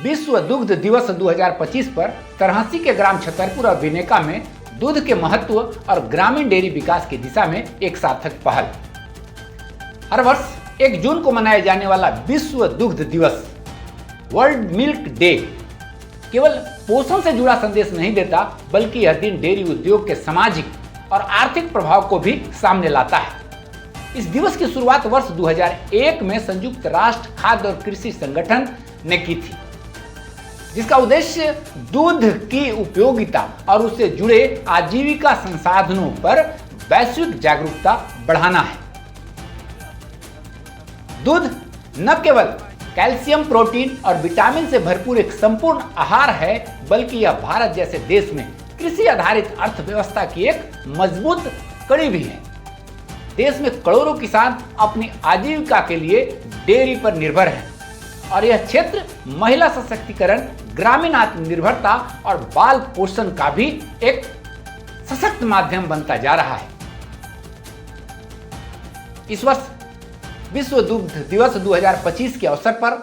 विश्व दुग्ध दिवस 2025 पर तरहसी के ग्राम छतरपुर और बिनेका में दूध के महत्व और ग्रामीण डेयरी विकास की दिशा में एक सार्थक पहल। हर वर्ष 1 जून को मनाया जाने वाला विश्व दुग्ध दिवस वर्ल्ड मिल्क डे केवल पोषण से जुड़ा संदेश नहीं देता, बल्कि यह दिन डेयरी उद्योग के सामाजिक और आर्थिक प्रभाव को भी सामने लाता है। इस दिवस की शुरुआत वर्ष 2001 में संयुक्त राष्ट्र खाद्य और कृषि संगठन ने की थी, जिसका उद्देश्य दूध की उपयोगिता और उससे जुड़े आजीविका संसाधनों पर वैश्विक जागरूकता बढ़ाना है। दूध न केवल कैल्शियम, प्रोटीन और विटामिन से भरपूर एक संपूर्ण आहार है, बल्कि यह भारत जैसे देश में कृषि आधारित अर्थव्यवस्था की एक मजबूत कड़ी भी है। देश में करोड़ों किसान अपनी आजीविका के लिए डेयरी पर निर्भर हैं और यह क्षेत्र महिला सशक्तिकरण, ग्रामीण आत्मनिर्भरता और बाल पोषण का भी एक सशक्त माध्यम बनता जा रहा है। इस वर्ष विश्व दुग्ध दिवस 2025 के अवसर पर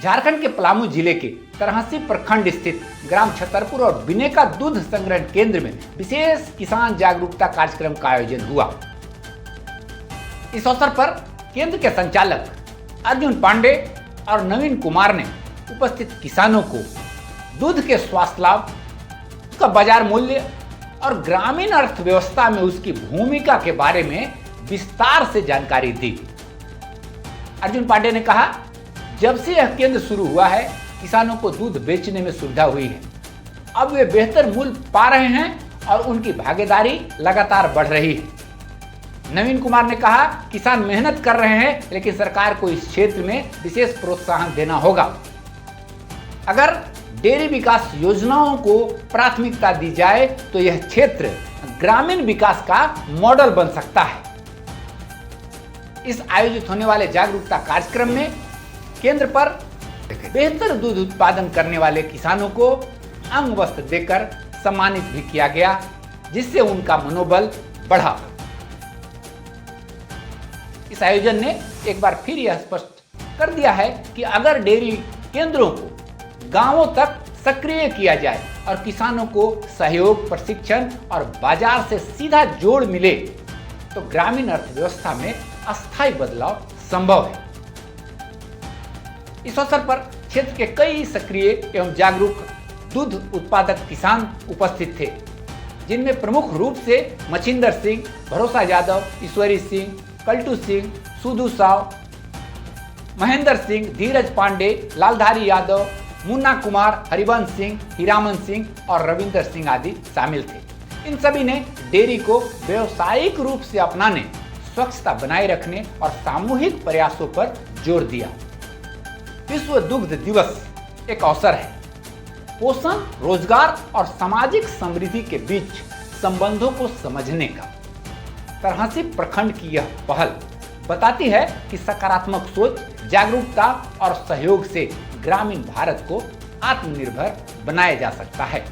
झारखंड के पलामू जिले के तरहसी प्रखंड स्थित ग्राम छतरपुर और बिनेका दूध संग्रहण केंद्र में विशेष किसान जागरूकता कार्यक्रम का आयोजन हुआ। इस अवसर पर केंद्र के संचालक अर्जुन पांडे और नवीन कुमार ने उपस्थित किसानों को दूध के स्वास्थ्य लाभ, उसका बाजार मूल्य और ग्रामीण अर्थव्यवस्था में उसकी भूमिका के बारे में विस्तार से जानकारी दी। अर्जुन पांडे ने कहा, जब से यह केंद्र शुरू हुआ है, किसानों को दूध बेचने में सुविधा हुई है। अब वे बेहतर मूल्य पा रहे हैं और उनकी भागीदारी लगातार बढ़ रही है। नवीन कुमार ने कहा, किसान मेहनत कर रहे हैं, लेकिन सरकार को इस क्षेत्र में विशेष प्रोत्साहन देना होगा। अगर डेयरी विकास योजनाओं को प्राथमिकता दी जाए तो यह क्षेत्र ग्रामीण विकास का मॉडल बन सकता है। इस आयोजित होने वाले जागरूकता कार्यक्रम में केंद्र पर बेहतर दूध उत्पादन करने वाले किसानों को अंग वस्त्र देकर सम्मानित भी किया गया, जिससे उनका मनोबल बढ़ा। इस आयोजन ने एक बार फिर यह स्पष्ट कर दिया है कि अगर डेयरी केंद्रों को गांवों तक सक्रिय किया जाए और किसानों को सहयोग, प्रशिक्षण और बाजार से सीधा जोड़ मिले, तो ग्रामीण अर्थव्यवस्था में अस्थायी बदलाव संभव है। इस अवसर पर क्षेत्र के कई सक्रिय एवं जागरूक दूध उत्पादक किसान उपस्थित थे, जिनमें प्रमुख रूप से मछिंदर सिंह, भरोसा यादव, ईश्वरी सिंह, कल्टू सिंह, सुधू साव, महेंद्र सिंह, धीरज पांडे, लालधारी यादव, मुन्ना कुमार, हरिवंश सिंह, हीरामन सिंह और रविंदर सिंह आदि शामिल थे। इन सभी ने डेयरी को व्यावसायिक रूप से अपनाने, स्वच्छता बनाए रखने और सामूहिक प्रयासों पर जोर दिया। विश्व दुग्ध दिवस एक अवसर है पोषण, रोजगार और सामाजिक समृद्धि के बीच संबंधों को समझने का। तरहसी प्रखंड की यह पहल बताती है कि सकारात्मक सोच, जागरूकता और सहयोग से ग्रामीण भारत को आत्मनिर्भर बनाया जा सकता है।